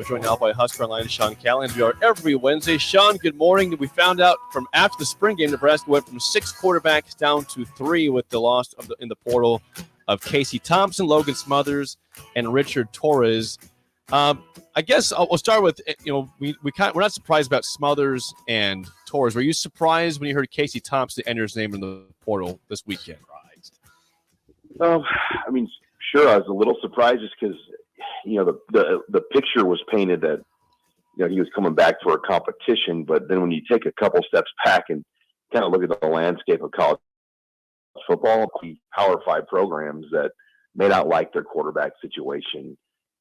We're joined now by Husker Online Sean Callahan. We are every Wednesday. Sean, good morning. We found out from after the spring game, Nebraska went from 6 quarterbacks down to 3 with the loss in the portal of Casey Thompson, Logan Smothers, and Richard Torres. I guess we'll start with, we're not surprised about Smothers and Torres. Were you surprised when you heard Casey Thompson enter his name in the portal this weekend? Sure, I was a little surprised just because, the picture was painted that, he was coming back for a competition. But then when you take a couple steps back and kind of look at the landscape of college football, the Power 5 programs that may not like their quarterback situation.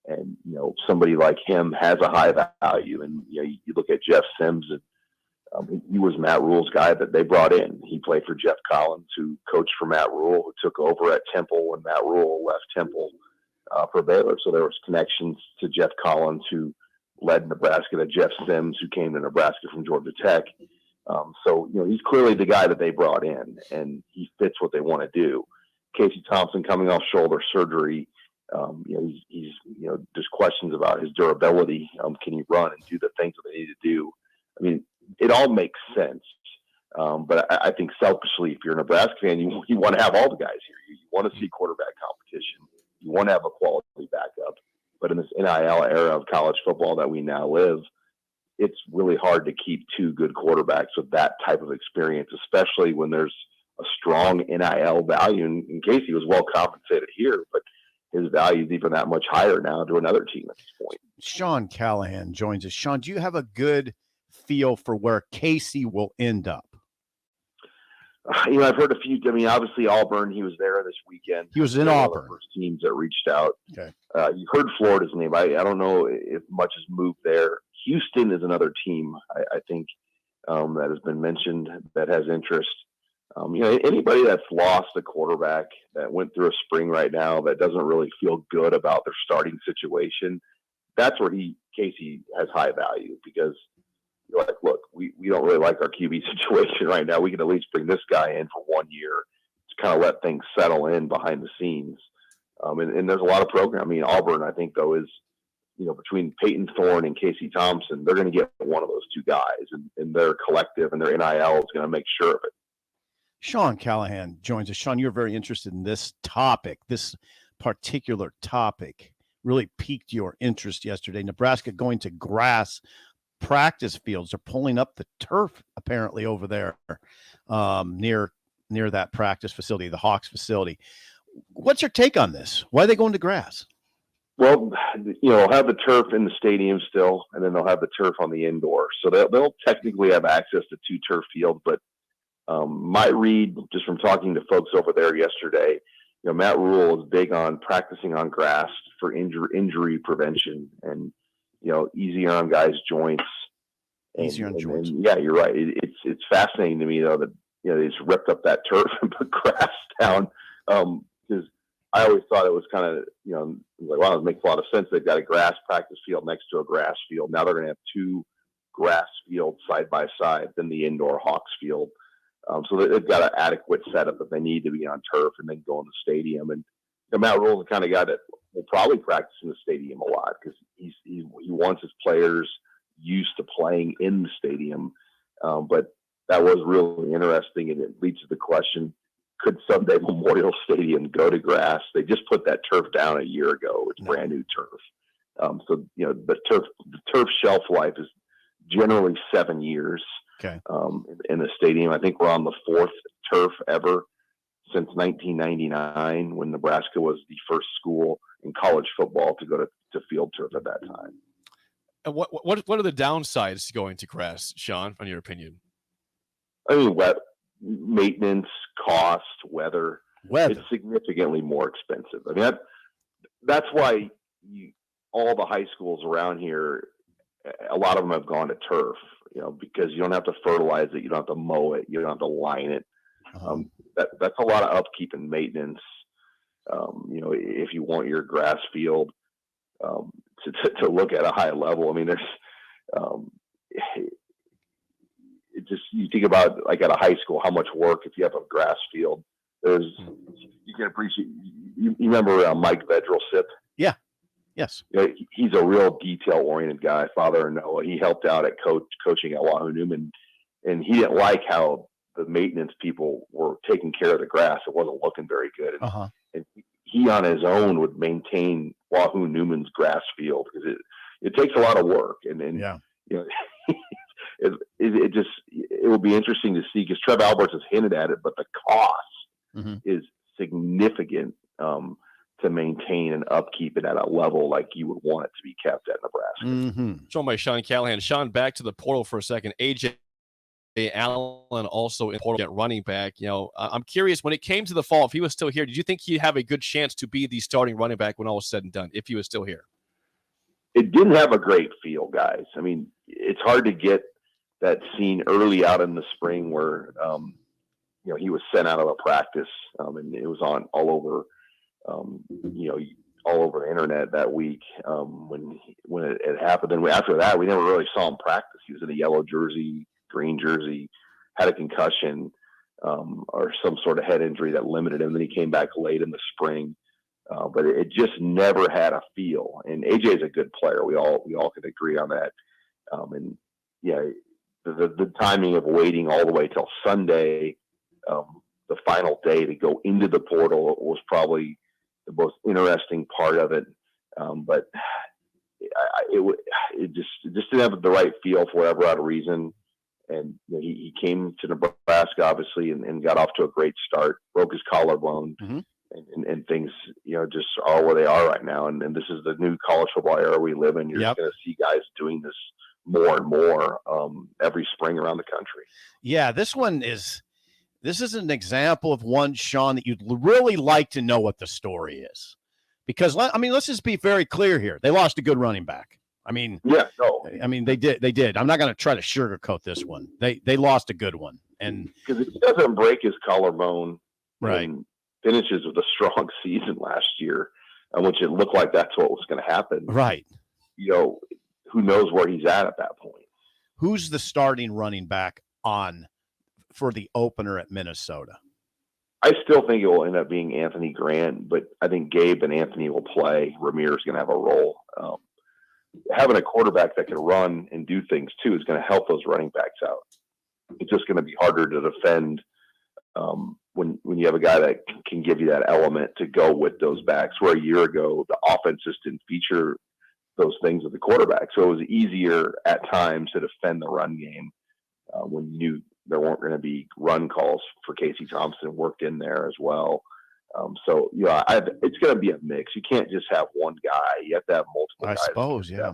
And, somebody like him has a high value. And, you look at Jeff Sims, and he was Matt Rule's guy that they brought in. He played for Jeff Collins, who coached for Matt Rule, who took over at Temple when Matt Rule left Temple for Baylor. So there was connections to Jeff Collins, who led Nebraska, to Jeff Sims, who came to Nebraska from Georgia Tech. He's clearly the guy that they brought in, and he fits what they want to do. Casey Thompson coming off shoulder surgery, he's there's questions about his durability. Can he run and do the things that they need to do? I mean, it all makes sense. But I think selfishly, if you're a Nebraska fan, you want to have all the guys here. You want to see quarterback competition. You want to have a quality backup. But in this NIL era of college football that we now live, it's really hard to keep 2 good quarterbacks with that type of experience, especially when there's a strong NIL value. And Casey was well compensated here, but his value is even that much higher now to another team at this point. Sean Callahan joins us. Sean, do you have a good feel for where Casey will end up? I've heard a few. Obviously Auburn, he was there this weekend. He was in Auburn. First teams that reached out. Okay. You heard Florida's name. I don't know if much has moved there. Houston is another team, I think, that has been mentioned that has interest. Anybody that's lost a quarterback that went through a spring right now that doesn't really feel good about their starting situation, that's where Casey has high value, because you're like, look, we don't really like our QB situation right now. We can at least bring this guy in for 1 year to kind of let things settle in behind the scenes. And there's a lot of program. Auburn, I think, though, is, between Peyton Thorne and Casey Thompson, they're going to get one of those 2 guys, and their collective and their NIL is going to make sure of it. Sean Callahan joins us. Sean, you're very interested in this topic. This particular topic really piqued your interest yesterday. Nebraska going to grass practice fields. They're pulling up the turf apparently over there near that practice facility, the Hawks facility. What's your take on this? Why are they going to grass? Well, they'll have the turf in the stadium still, and then they'll have the turf on the indoor. So they'll technically have access to 2 turf fields. But my read, just from talking to folks over there yesterday, Matt Rule is big on practicing on grass for injury prevention and, easier on guys' joints. Easier on joints. And yeah, you're right. It's fascinating to me, though, that they just ripped up that turf and put grass down. Because I always thought it was kind of, like, wow, it makes a lot of sense. They've got a grass practice field next to a grass field. Now they're going to have 2 grass fields side by side, then the indoor Hawks field. So they've got an adequate setup if they need to be on turf and then go in the stadium. And Matt Rule's the kind of guy that will probably practice in the stadium a lot, because he wants his players used to playing in the stadium. But that was really interesting, and it leads to the question, could someday Memorial Stadium go to grass? They just put that turf down a year ago. It's brand new turf. The turf shelf life is generally 7 years. Okay. In the stadium. I think we're on the 4th turf ever since 1999, when Nebraska was the first school in college football to go to field turf at that time. And what are the downsides to going to grass, Sean, in your opinion? Wet maintenance, cost, weather. It's significantly more expensive. That's why all the high schools around here, a lot of them have gone to turf. Because you don't have to fertilize it, you don't have to mow it, you don't have to line it. That's a lot of upkeep and maintenance. If you want your grass field to look at a high level, there's you think about, like, at a high school, how much work if you have a grass field. You can appreciate. You remember Mike Vedral-Sip? Yeah. Yes. You know, he's a real detail-oriented guy, father of Noah. He helped out at coaching at Wahoo Newman, and he didn't like how the maintenance people were taking care of the grass. It wasn't looking very good. And he on his own would maintain Wahoo Newman's grass field because it takes a lot of work. And you know, it will be interesting to see because Trev Alberts has hinted at it, but the cost is significant to maintain and upkeep it at a level like you would want it to be kept at Nebraska. Joined by Sean Callahan. Sean, back to the portal for a second. Ajay Allen also in portal at running back. You know, I'm curious, when it came to the fall, if he was still here, did you think he'd have a good chance to be the starting running back when all was said and done, if he was still here? It didn't have a great feel, guys. I mean, it's hard to get that scene early out in the spring where, you know, he was sent out of a practice and it was on all over, you know, all over the internet that week when it happened. And after that, we never really saw him practice. He was in a yellow jersey, green jersey, had a concussion or some sort of head injury that limited him. Then he came back late in the spring. But it just never had a feel. And AJ is a good player. We all can agree on that. And yeah, the timing of waiting all the way till Sunday, the final day to go into the portal was probably the most interesting part of it. But it just didn't have the right feel for whatever odd reason. And you know, he came to Nebraska obviously and got off to a great start. Broke his collarbone. And things, you know, just are where they are right now. And this is the new college football era we live in. You're just going to see guys doing this more and more every spring around the country. Yeah, this is an example of one, Sean, that you'd really like to know what the story is. Because, I mean, let's just be very clear here. They lost a good running back. I mean, they did. I'm not going to try to sugarcoat this one. They lost a good one. And because it doesn't break his collarbone. Right. And finishes with a strong season last year, which it looked like that's what was going to happen. Right. You know, who knows where he's at that point. Who's the starting running back for the opener at Minnesota? I still think it will end up being Anthony Grant, but I think Gabe and Anthony will play. Ramirez is going to have a role. Having a quarterback that can run and do things too is going to help those running backs out. It's just going to be harder to defend when you have a guy that can give you that element to go with those backs, where a year ago the offense just didn't feature those things with the quarterback. So it was easier at times to defend the run game when you knew there weren't going to be run calls for Casey Thompson worked in there as well. So, you know, it's going to be a mix. You can't just have one guy. You have to have multiple guys. I suppose, yeah.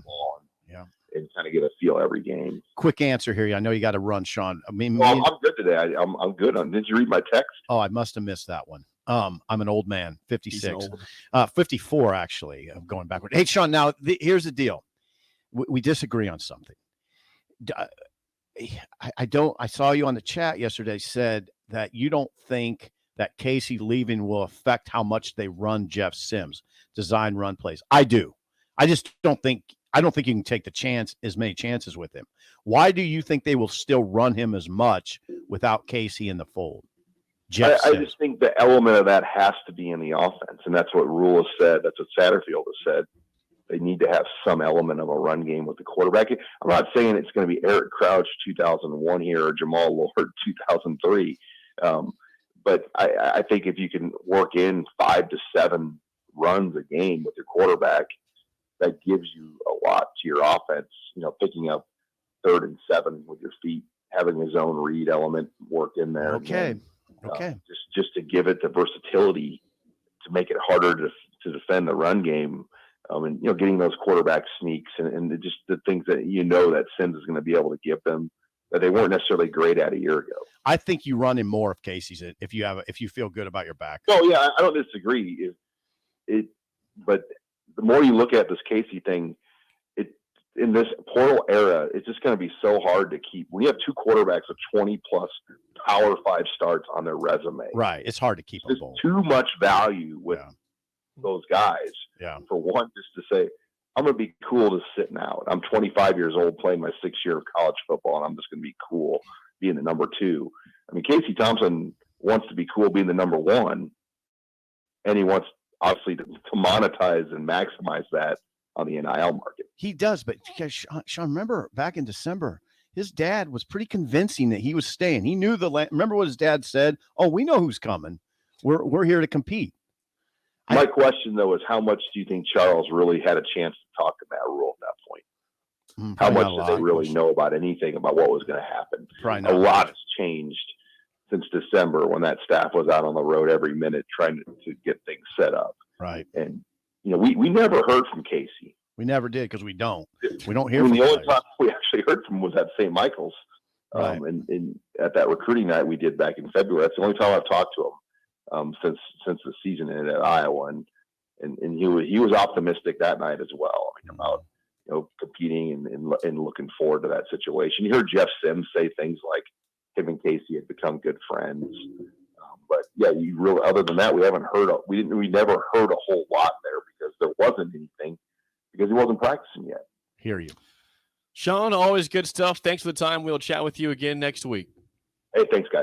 And kind of get a feel every game. Quick answer here. I know you got to run, Sean. I mean, I'm good today. I'm good. Did you read my text? Oh, I must have missed that one. I'm an old man, 56, 54 actually. I'm going backward. Hey, Sean. Now here's the deal. We disagree on something. I saw you on the chat yesterday. Said that you don't think that Casey leaving will affect how much they run Jeff Sims design run plays. I do. I just don't think. I don't think you can take as many chances with him. Why do you think they will still run him as much without Casey in the fold? I just think the element of that has to be in the offense, and that's what Rule has said. That's what Satterfield has said. They need to have some element of a run game with the quarterback. I'm not saying it's going to be Eric Crouch 2001 here or Jamal Lord 2003, but I think if you can work in 5 to 7 runs a game with your quarterback, that gives you a lot to your offense, you know, picking up 3rd and 7 with your feet, having a zone read element work in there. Okay. Just to give it the versatility to make it harder to defend the run game. And, you know, getting those quarterback sneaks and just the things that, you know, that Sims is going to be able to give them that they weren't necessarily great at a year ago. I think you run him more if Casey's it, if you feel good about your back. Oh yeah. I don't disagree. But the more you look at this Casey thing, in this portal era, it's just going to be so hard to keep. We have 2 quarterbacks with 20-plus Power 5 starts on their resume. Right. It's hard to keep them both. Too much value with those guys. Yeah. For one, just to say, I'm going to be cool to sitting out. I'm 25 years old playing my 6th year of college football, and I'm just going to be cool being the number 2. I mean, Casey Thompson wants to be cool being the number 1, and he wants, obviously, to monetize and maximize that on the NIL market. He does, but Sean, remember back in December, his dad was pretty convincing that he was staying. He knew remember what his dad said? Oh, we know who's coming. We're here to compete. My question, though, is how much do you think Charles really had a chance to talk to Matt Rule at that point? How much did they really know about anything about what was going to happen? A lot has changed since December when that staff was out on the road every minute trying to get things set up. Right. And, we never heard from Casey. We never did because we don't hear from the only time we actually heard from him was at St. Michael's. Right. And at that recruiting night we did back in February. That's the only time I've talked to him since the season ended at Iowa. And he was optimistic that night as well. About competing and looking forward to that situation. You heard Jeff Sims say things like him and Casey had become good friends. But yeah, you really, other than that, we never heard a whole lot there because there wasn't anything because he wasn't practicing yet. Hear you. Sean, always good stuff. Thanks for the time. We'll chat with you again next week. Hey, thanks, guys.